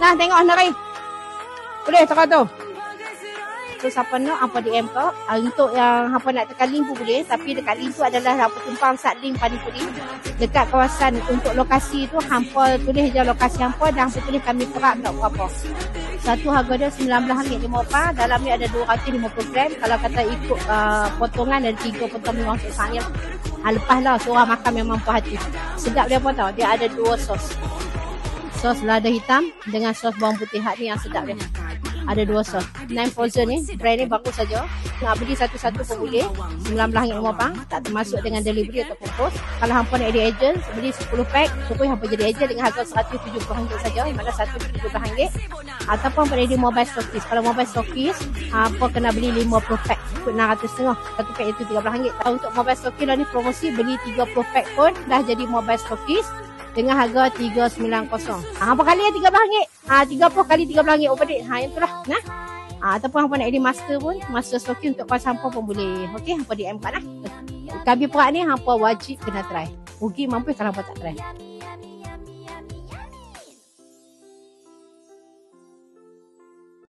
Nah, tengok Nari. Boleh cakap tu. So, siapa nak, apa DM kau. Untuk yang apa nak tekan link pun boleh. Tapi dekat link tu adalah apa tumpang sat link Panipuri. Dekat kawasan untuk lokasi tu, hampa tulis je lokasi hampa dan hampa tulis kami perak nak berapa. Satu harga dia RM19.50. Dalam ni ada 250 gram. Kalau kata ikut potongan dari 3 potong memang susahnya. Lepas lah seorang makan memang puas hati. Sedap dia apa tau? Dia ada 2 sos. Sos lada hitam dengan sos bawang putih. Hak ni yang sedap dia. Ada 2 sos. Nine Frozen ni, brand ni bagus saja. Nak beli satu-satu pun boleh. RM19.50. Tak termasuk dengan delivery ataupun post. Kalau hampa nak jadi agent, beli 10 pack. Supaya hampa jadi agent dengan harga RM170 saja. Yang mana RM170. Ataupun hampa jadi mobile stockist. Kalau mobile stockist, hampa kena beli 50 pack. Ikut RM650. Satu pack itu RM13. Untuk mobile stockist lah ni promosi, beli 30 pack pun dah jadi mobile stockist. Dengan harga RM390. Hampa kali ya RM13. 30 kali RM13 overdate. Yang itulah. Nah. Ataupun hampa nak jadi master pun, master stocking untuk kawasan hampa pun boleh. Okey, hampa DM kan lah. Kabi perak ni hampa wajib kena try. Rugi mampu kalau hampa tak try.